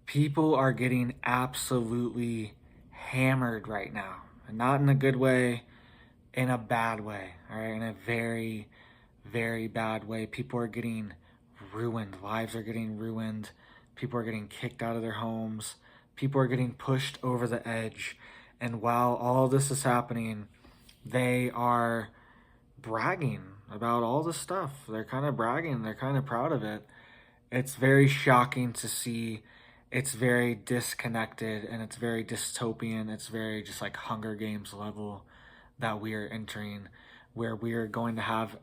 People are getting absolutely hammered right now. And not in a good way, in a bad way. All right, in a very, very bad way. People are getting ruined. Lives are getting ruined. People are getting kicked out of their homes. People are getting pushed over the edge. And while all this is happening, they are bragging about all this stuff. They're kind of bragging. They're kind of proud of it. It's very shocking to see. It's very disconnected and it's very dystopian. It's very just like Hunger Games level that we are entering, where we are going to have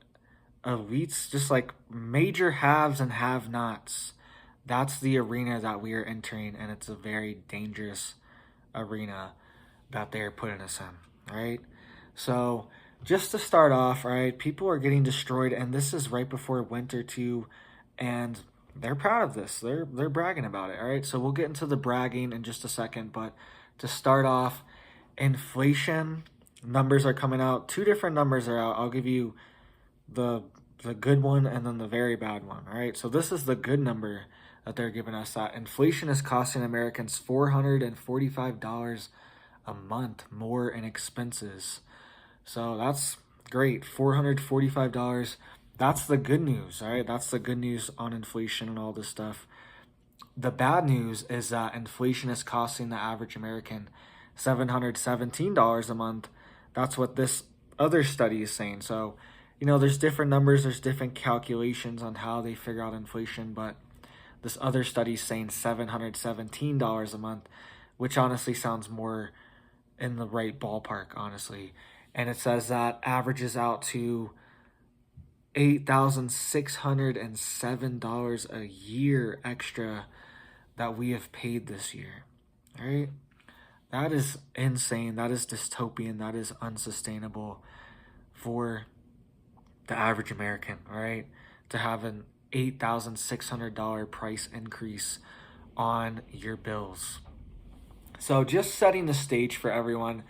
elites, just like major haves and have nots. That's the arena that we are entering, and it's a very dangerous arena that they're putting us in. Right? So, just to start off, right, people are getting destroyed, and this is right before winter too, and they're proud of this. They're bragging about it. All right, so we'll get into the bragging in just a second, but to start off, inflation numbers are coming out. Two different numbers are out. I'll give you the good one and then the very bad one. All right, so this is the good number that they're giving us. That inflation is costing Americans $445 a month more in expenses. So that's great. $445. That's the good news, all right? That's the good news on inflation and all this stuff. The bad news is that inflation is costing the average American $717 a month. That's what this other study is saying. So, there's different numbers, there's different calculations on how they figure out inflation, but this other study is saying $717 a month, which honestly sounds more in the right ballpark, honestly. And it says that averages out to $8,607 a year extra that we have paid this year. All right? That is insane. That is dystopian. That is unsustainable for the average American, all right? To have an $8,600 price increase on your bills. So just setting the stage for everyone,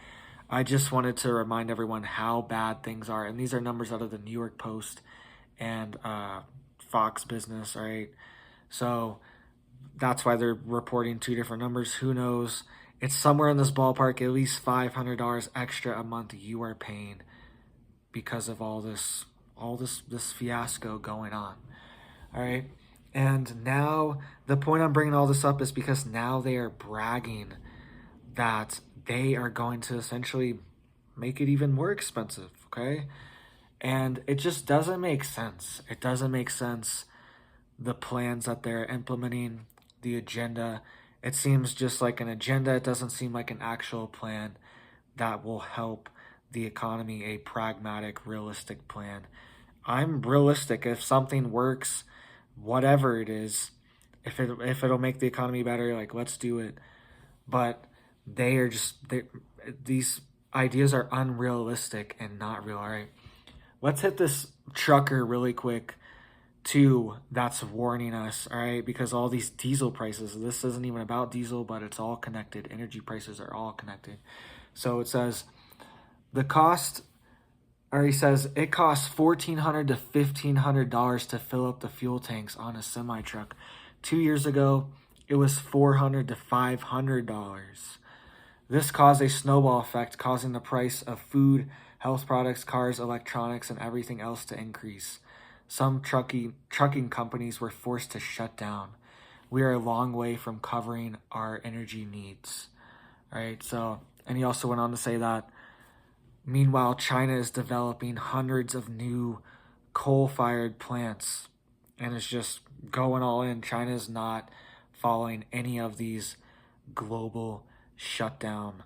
I just wanted to remind everyone how bad things are. And these are numbers out of the New York Post and Fox Business, right? So that's why they're reporting two different numbers. Who knows? It's somewhere in this ballpark, at least $500 extra a month you are paying because of all this fiasco going on. All right. And now the point I'm bringing all this up is because now they are bragging that they are going to essentially make it even more expensive. Okay. And it just doesn't make sense. It doesn't make sense. The plans that they're implementing, the agenda, it seems just like an agenda. It doesn't seem like an actual plan that will help the economy, a pragmatic, realistic plan. I'm realistic. If something works, whatever it is, if it'll make the economy better, like let's do it. But these ideas are unrealistic and not real. All right, let's hit this trucker really quick too. That's warning us, all right, because all these diesel prices. This isn't even about diesel, but it's all connected. Energy prices are all connected. So it says the cost. Or he says it costs $1,400 to $1,500 to fill up the fuel tanks on a semi truck. 2 years ago, it was $400 to $500. This caused a snowball effect, causing the price of food, health products, cars, electronics, and everything else to increase. Some trucking companies were forced to shut down. We are a long way from covering our energy needs. All right. So, and he also went on to say that meanwhile, China is developing hundreds of new coal-fired plants and is just going all in. China is not following any of these global shutdown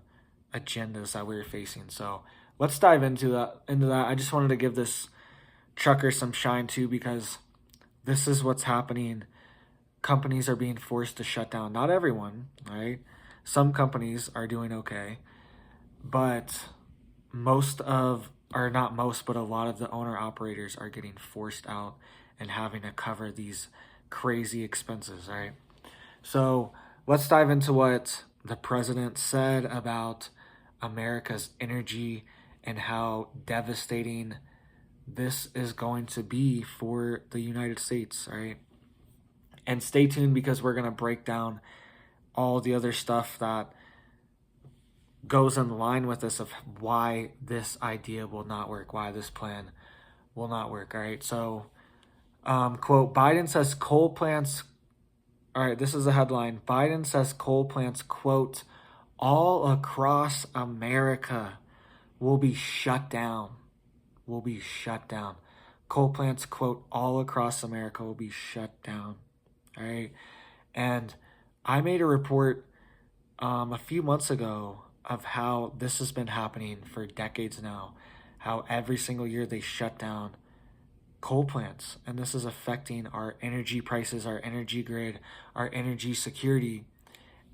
agendas that we're facing. So let's dive into that. I just wanted to give this trucker some shine too, because this is what's happening. Companies are being forced to shut down. Not everyone, right? Some companies are doing okay, but a lot of the owner operators are getting forced out and having to cover these crazy expenses, right? So let's dive into what the president said about America's energy and how devastating this is going to be for the United States, right? And stay tuned because we're going to break down all the other stuff that goes in line with this of why this idea will not work, why this plan will not work. All right. So, quote, Biden says coal plants. All right. This is a headline. Biden says coal plants, quote, all across America will be shut down. Will be shut down. Coal plants, quote, all across America will be shut down. All right. And I made a report a few months ago of how this has been happening for decades now, how every single year they shut down coal plants. And this is affecting our energy prices, our energy grid, our energy security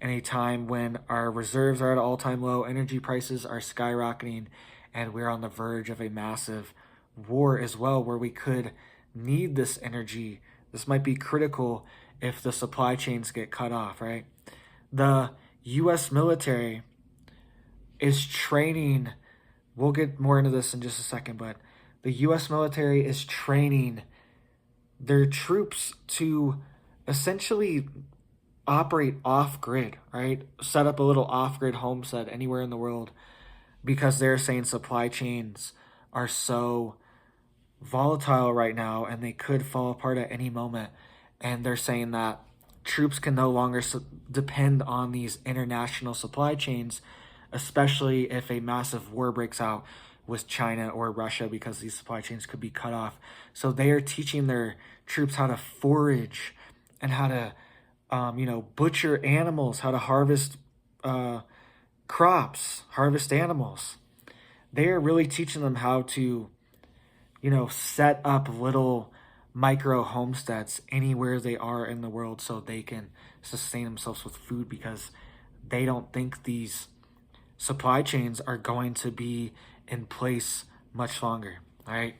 in a time when our reserves are at an all-time low, energy prices are skyrocketing, and we're on the verge of a massive war as well, where we could need this energy. This might be critical if the supply chains get cut off, right? The U.S. military is training, we'll get more into this in just a second, but the U.S. military is training their troops to essentially operate off-grid, right? Set up a little off-grid homestead anywhere in the world because they're saying supply chains are so volatile right now and they could fall apart at any moment. And they're saying that troops can no longer depend on these international supply chains, especially if a massive war breaks out with China or Russia, because these supply chains could be cut off. So they are teaching their troops how to forage and how to butcher animals, how to harvest crops, harvest animals. They are really teaching them how to, set up little micro homesteads anywhere they are in the world so they can sustain themselves with food, because they don't think these supply chains are going to be in place much longer. All right.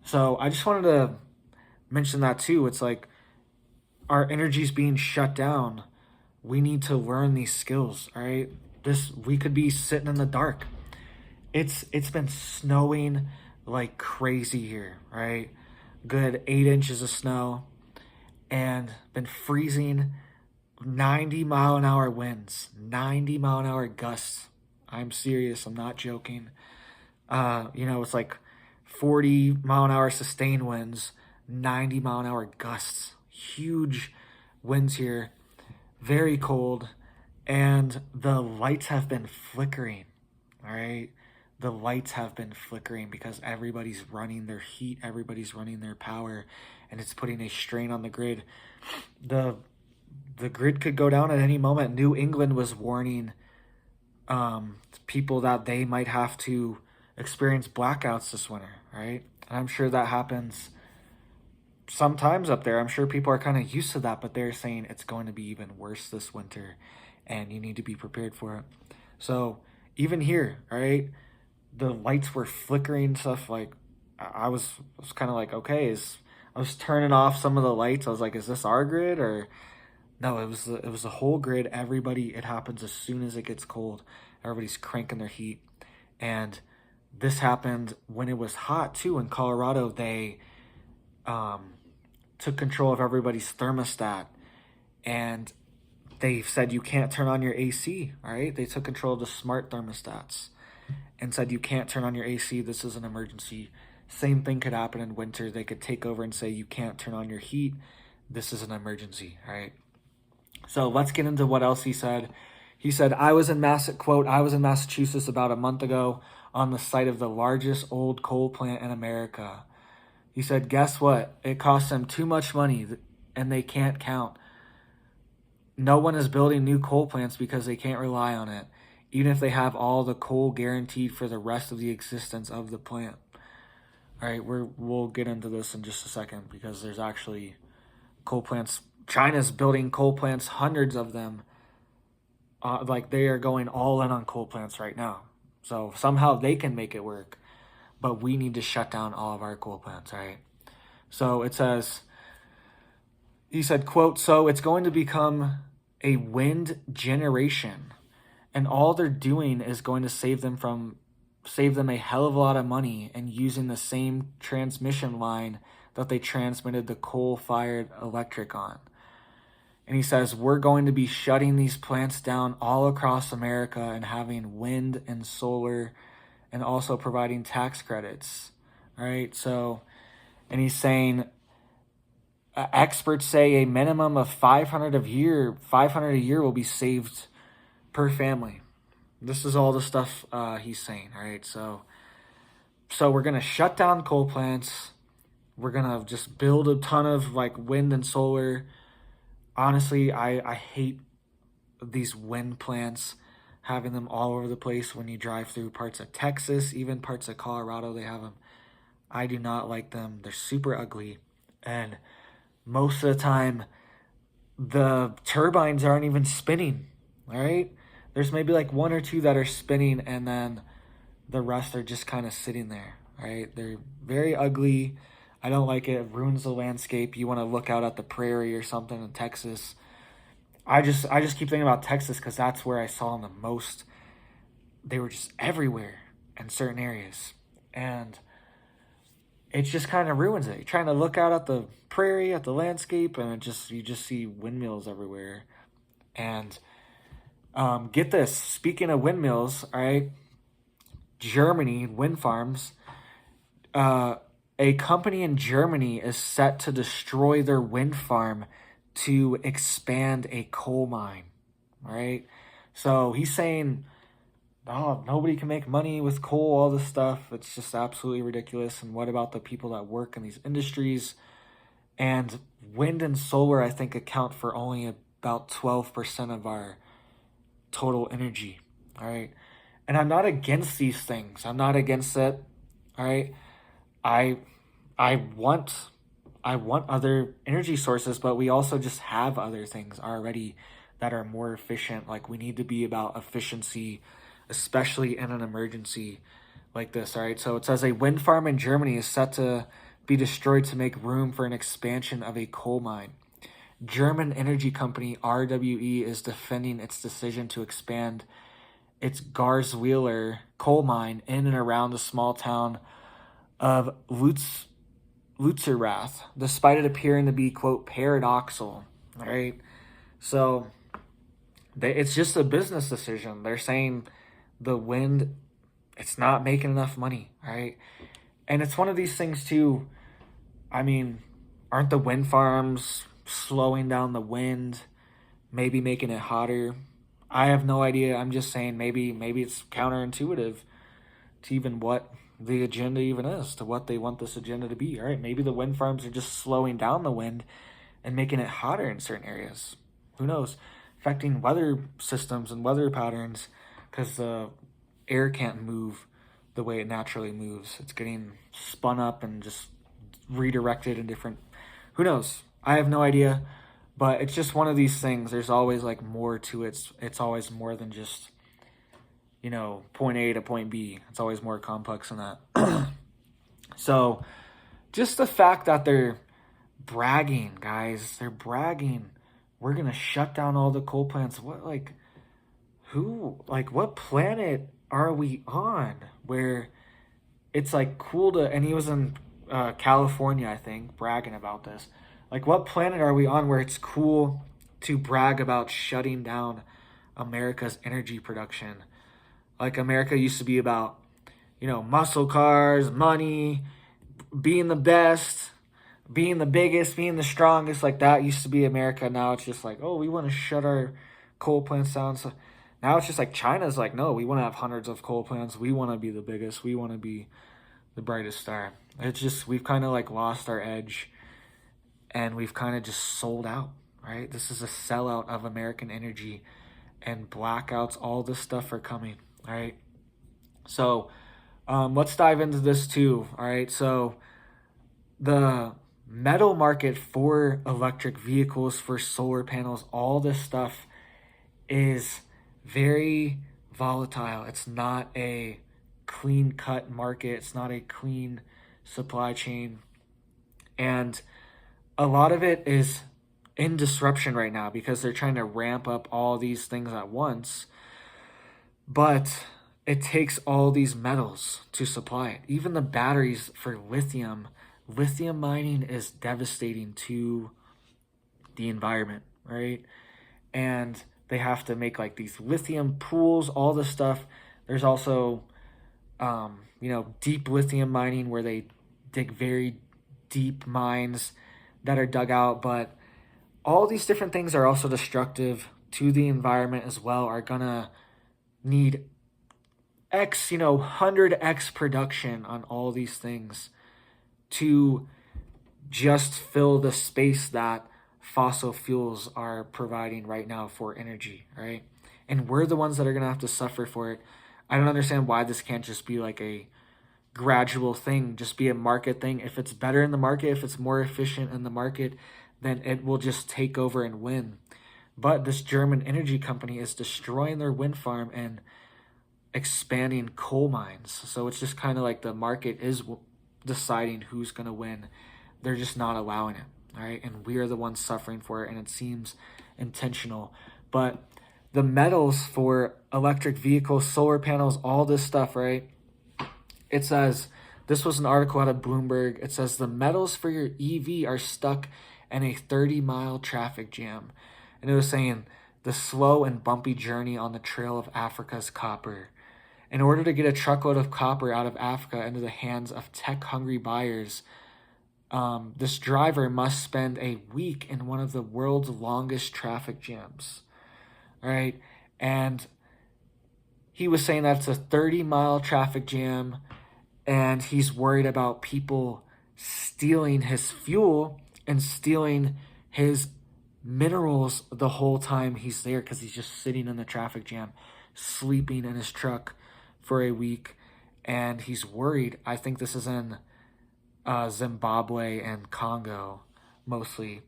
So I just wanted to mention that too. It's like, our energy's being shut down. We need to learn these skills, all right? We could be sitting in the dark. It's been snowing like crazy here, right? Good 8 inches of snow, and been freezing, 90-mile-an-hour winds, 90-mile-an-hour gusts. I'm serious, I'm not joking. It's like 40-mile-an-hour sustained winds, 90-mile-an-hour gusts. Huge winds here, very cold, and the lights have been flickering. All right, the lights have been flickering because everybody's running their heat, everybody's running their power, and it's putting a strain on the grid. The grid could go down at any moment. New England was warning people that they might have to experience blackouts this winter, right? And I'm sure that happens sometimes up there. I'm sure people are kind of used to that, but they're saying it's going to be even worse this winter and you need to be prepared for it. So even here, all right, the lights were flickering, stuff like I was kind of like, okay, I was turning off some of the lights. I was like, is this our grid? Or no, it was the whole grid. It happens as soon as it gets cold. Everybody's cranking their heat. And this happened when it was hot too. In Colorado, they took control of everybody's thermostat, and they said you can't turn on your AC, all right? They took control of the smart thermostats and said you can't turn on your AC, this is an emergency. Same thing could happen in winter. They could take over and say you can't turn on your heat, this is an emergency, all right? So let's get into what else he said. He said, I was in Massachusetts about a month ago on the site of the largest old coal plant in America. He said, guess what? It costs them too much money and they can't count. No one is building new coal plants because they can't rely on it, even if they have all the coal guaranteed for the rest of the existence of the plant. All right, we'll get into this in just a second, because there's actually coal plants. China's building coal plants, hundreds of them. They are going all in on coal plants right now. So somehow they can make it work. But we need to shut down all of our coal plants, right? So it says, he said, quote, so it's going to become a wind generation, and all they're doing is going to save them a hell of a lot of money, and using the same transmission line that they transmitted the coal-fired electric on. And he says, we're going to be shutting these plants down all across America and having wind and solar and also providing tax credits. All right. So, and he's saying, experts say a minimum of 500 a year will be saved per family. This is all the stuff he's saying. All right. So we're going to shut down coal plants. We're going to just build a ton of like wind and solar. Honestly, I hate these wind plants, having them all over the place. When you drive through parts of Texas, even parts of Colorado, they have them. I do not like them. They're super ugly. And most of the time, the turbines aren't even spinning. All right. There's maybe like one or two that are spinning, and then the rest are just kind of sitting there. All right. They're very ugly. I don't like it. It ruins the landscape. You want to look out at the prairie or something in Texas. I just keep thinking about Texas because that's where I saw them the most. They were just everywhere in certain areas. And it just kind of ruins it. You're trying to look out at the prairie, at the landscape, and you just see windmills everywhere. And get this, speaking of windmills, all right, Germany, wind farms, a company in Germany is set to destroy their wind farm to expand a coal mine. All right. So he's saying, oh, nobody can make money with coal, all this stuff. It's just absolutely ridiculous. And what about the people that work in these industries? And wind and solar, I think, account for only about 12% of our total energy. All right. And I'm not against these things. I'm not against it. All right. I want other energy sources, but we also just have other things already that are more efficient. Like, we need to be about efficiency, especially in an emergency like this. All right. So it says a wind farm in Germany is set to be destroyed to make room for an expansion of a coal mine. German energy company RWE is defending its decision to expand its Garzweiler coal mine in and around the small town of Lützerath, despite it appearing to be, quote, paradoxical. All right. So it's just a business decision. They're saying the wind, it's not making enough money. All right. And it's one of these things too. I mean, aren't the wind farms slowing down the wind, maybe making it hotter? I have no idea. I'm just saying maybe it's counterintuitive to even what the agenda even is, to what they want this agenda to be. All right, maybe the wind farms are just slowing down the wind and making it hotter in certain areas. Who knows? Affecting weather systems and weather patterns, because the air can't move the way it naturally moves. It's getting spun up and just redirected in different, who knows? I have no idea, but it's just one of these things. There's always like more to it. It's always more than just, point A to point B. It's always more complex than that. So just the fact that they're bragging, guys, they're bragging, we're going to shut down all the coal plants. What planet are we on where it's like cool to, and he was in California, I think, bragging about this. Like, what planet are we on where it's cool to brag about shutting down America's energy production? Like, America used to be about, muscle cars, money, being the best, being the biggest, being the strongest. Like, that used to be America. Now it's just like, oh, we want to shut our coal plants down. So now it's just like China's like, no, we want to have hundreds of coal plants. We want to be the biggest. We want to be the brightest star. It's just, we've kind of like lost our edge, and we've kind of just sold out, right? This is a sellout of American energy, and blackouts, all this stuff are coming, all right? So let's dive into this too, all right? So the metal market for electric vehicles, for solar panels, all this stuff is very volatile. It's not a clean-cut market. It's not a clean supply chain. And a lot of it is in disruption right now because they're trying to ramp up all these things at once. But it takes all these metals to supply it. Even the batteries for lithium mining is devastating to the environment, right? And they have to make like these lithium pools, all this stuff. There's also, deep lithium mining where they dig very deep mines that are dug out. But all these different things are also destructive to the environment as well, are gonna need X, 100x production on all these things to just fill the space that fossil fuels are providing right now for energy, right? And we're the ones that are going to have to suffer for it. I don't understand why this can't just be like a gradual thing, just be a market thing. If it's better in the market, if it's more efficient in the market, then it will just take over and win. But this German energy company is destroying their wind farm and expanding coal mines. So it's just kind of like the market is deciding who's going to win. They're just not allowing it, all right? And we are the ones suffering for it, and it seems intentional. But the metals for electric vehicles, solar panels, all this stuff, right? It says, this was an article out of Bloomberg. It says the metals for your EV are stuck in a 30-mile traffic jam. And it was saying the slow and bumpy journey on the trail of Africa's copper. In order to get a truckload of copper out of Africa into the hands of tech-hungry buyers, this driver must spend a week in one of the world's longest traffic jams. All right. And he was saying that's a 30-mile traffic jam, and he's worried about people stealing his fuel and stealing his minerals the whole time he's there, because he's just sitting in the traffic jam, sleeping in his truck for a week. And he's worried. I think this is in Zimbabwe and Congo mostly.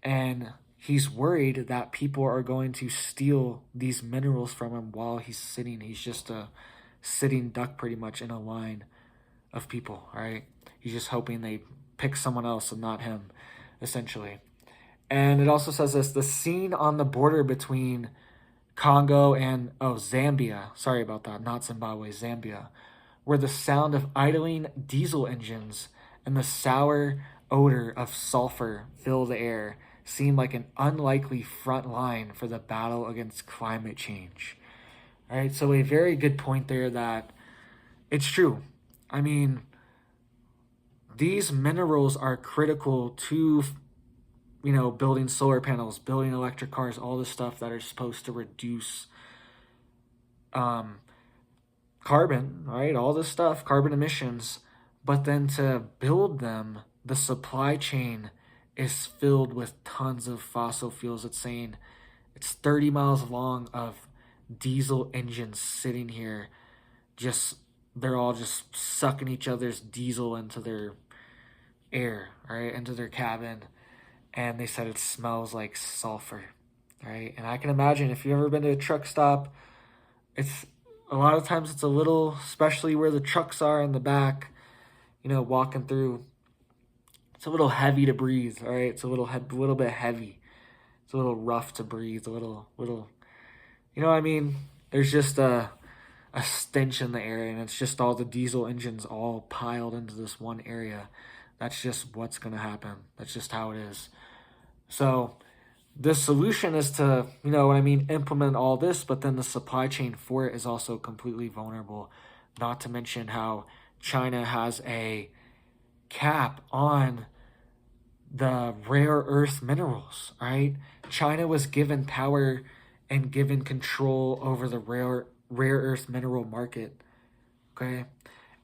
And he's worried that people are going to steal these minerals from him while he's sitting. He's just a sitting duck pretty much in a line of people, right? He's just hoping they pick someone else and not him, essentially. And it also says this, the scene on the border between Congo and, Zambia, sorry about that, not Zimbabwe, Zambia, where the sound of idling diesel engines and the sour odor of sulfur fill the air seem like an unlikely front line for the battle against climate change. All right, so a very good point there that it's true. I mean, these minerals are critical to, building solar panels, building electric cars, all the stuff that are supposed to reduce carbon, right? All this stuff, carbon emissions. But then to build them, the supply chain is filled with tons of fossil fuels. It's saying it's 30 miles long of diesel engines sitting here. They're all just sucking each other's diesel into their air, right? Into their cabin. And they said it smells like sulfur, right? And I can imagine if you've ever been to a truck stop, it's a lot of times it's a little, especially where the trucks are in the back, walking through, it's a little heavy to breathe, all right? It's a little bit heavy. It's a little rough to breathe, a little, you know what I mean? There's just a stench in the air, and it's just all the diesel engines all piled into this one area. That's just what's going to happen. That's just how it is. So the solution is to, implement all this, but then the supply chain for it is also completely vulnerable. Not to mention how China has a cap on the rare earth minerals, right? China was given power and given control over the rare earth mineral market, okay?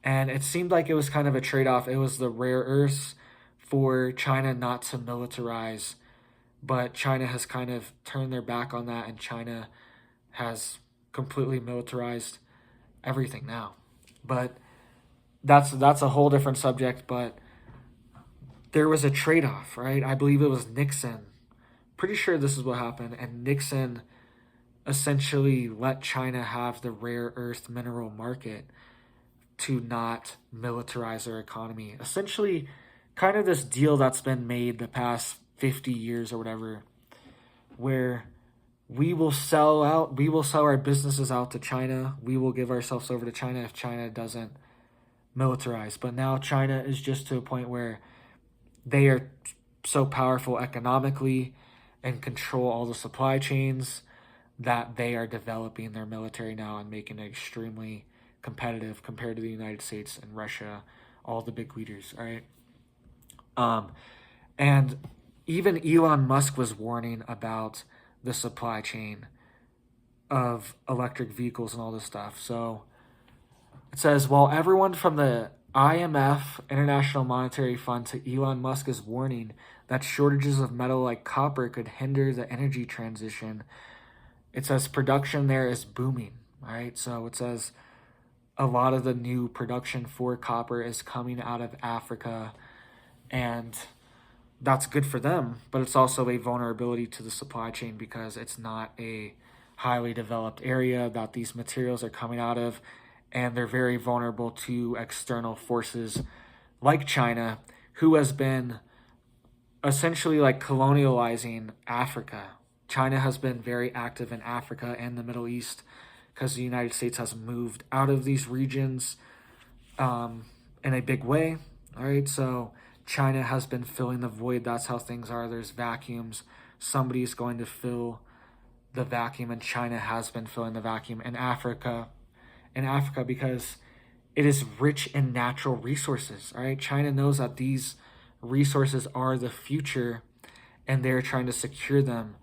And it seemed like it was kind of a trade-off. It was the rare earths for China not to militarize, but China has kind of turned their back on that, and China has completely militarized everything now. But that's a whole different subject, but there was a trade-off, right? I believe it was Nixon. Pretty sure this is what happened, and Nixon essentially let China have the rare earth mineral market to not militarize their economy. Essentially, kind of this deal that's been made the past 50 years or whatever, where we will sell our businesses out to China. We will give ourselves over to China if China doesn't militarize. But now China is just to a point where they are so powerful economically and control all the supply chains that they are developing their military now and making it extremely competitive compared to the United States and Russia, all the big leaders, all right? And even Elon Musk was warning about the supply chain of electric vehicles and all this stuff. So it says, while everyone from the IMF, International Monetary Fund, to Elon Musk is warning that shortages of metal like copper could hinder the energy transition, it says production there is booming, all right? So it says a lot of the new production for copper is coming out of Africa, and that's good for them, but it's also a vulnerability to the supply chain because it's not a highly developed area that these materials are coming out of, and they're very vulnerable to external forces like China, who has been essentially like colonializing Africa. China has been very active in Africa and the Middle East because the United States has moved out of these regions in a big way. All right, so China has been filling the void. That's how things are. There's vacuums. Somebody's going to fill the vacuum, and China has been filling the vacuum in Africa because it is rich in natural resources. All right, China knows that these resources are the future, and they're trying to secure them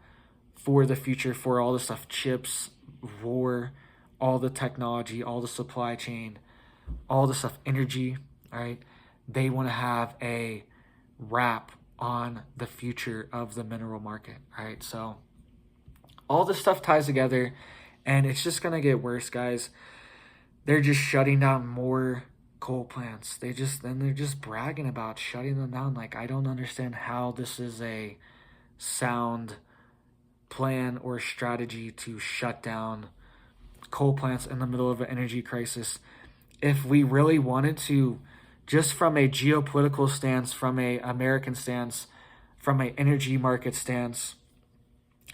for the future, for all the stuff, chips, war, all the technology, all the supply chain, all the stuff, energy, all right? They want to have a wrap on the future of the mineral market, all right? So all this stuff ties together, and it's just going to get worse, guys. They're just shutting down more coal plants. They're just bragging about shutting them down. Like, I don't understand how this is a sound plan or strategy to shut down coal plants in the middle of an energy crisis. If we really wanted to, just from a geopolitical stance, from a American stance, from an energy market stance,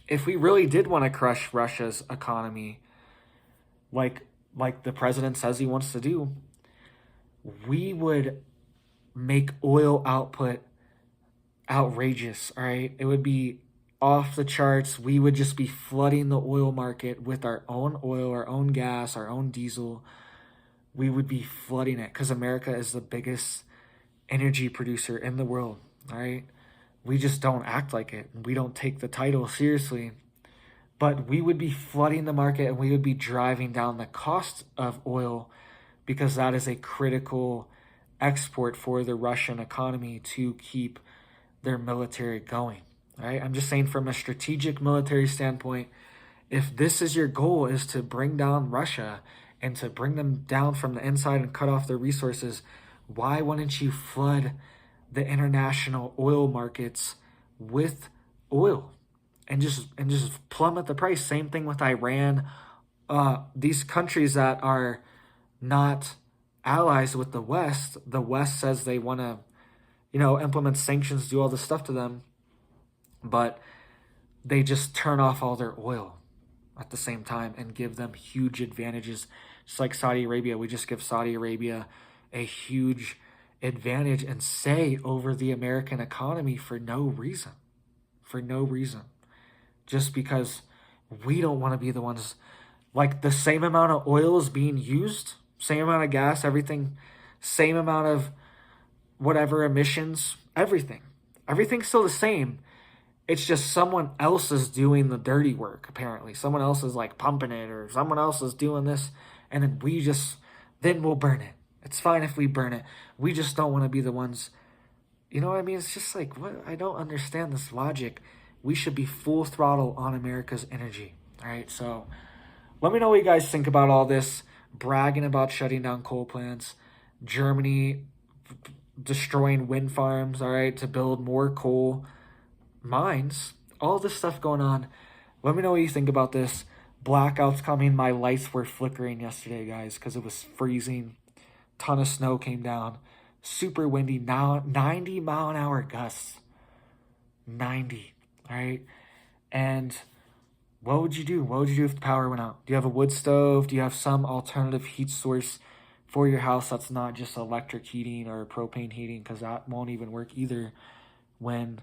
if we really did want to crush Russia's economy, like the president says he wants to do, we would make oil output outrageous, all right? It would be off the charts. We would just be flooding the oil market with our own oil, our own gas, our own diesel. We would be flooding it because America is the biggest energy producer in the world, all right? We just don't act like it. We don't take the title seriously. But we would be flooding the market, and we would be driving down the cost of oil because that is a critical export for the Russian economy to keep their military going. Right? I'm just saying, from a strategic military standpoint, if this is your goal, is to bring down Russia and to bring them down from the inside and cut off their resources, why wouldn't you flood the international oil markets with oil and just plummet the price? Same thing with Iran. These countries that are not allies with the West says they want to, implement sanctions, do all this stuff to them, but they just turn off all their oil at the same time and give them huge advantages. Just like Saudi Arabia, we just give Saudi Arabia a huge advantage and say over the American economy for no reason. Just because we don't want to be the ones, like the same amount of oil is being used, same amount of gas, everything, same amount of whatever emissions, everything's still the same. It's just someone else is doing the dirty work, apparently. Someone else is like pumping it, or someone else is doing this, and then we'll burn it. It's fine if we burn it. We just don't want to be the ones, you know what I mean? It's just like, what? I don't understand this logic. We should be full throttle on America's energy, all right? So let me know what you guys think about all this, bragging about shutting down coal plants, Germany destroying wind farms, all right, to build more coal mines, all this stuff going on. Let me know what you think about this. Blackouts coming. My lights were flickering yesterday, guys, because it was freezing. Ton of snow came down. Super windy. Now 90 mile an hour gusts. 90. All right. And what would you do? What would you do if the power went out? Do you have a wood stove? Do you have some alternative heat source for your house that's not just electric heating or propane heating? Because that won't even work either when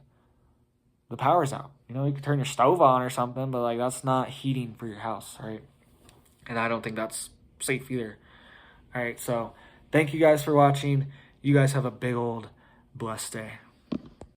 the power's out. You know, you can turn your stove on or something, but like that's not heating for your house, right? And I don't think that's safe either. All right, so thank you guys for watching. You guys have a big old blessed day.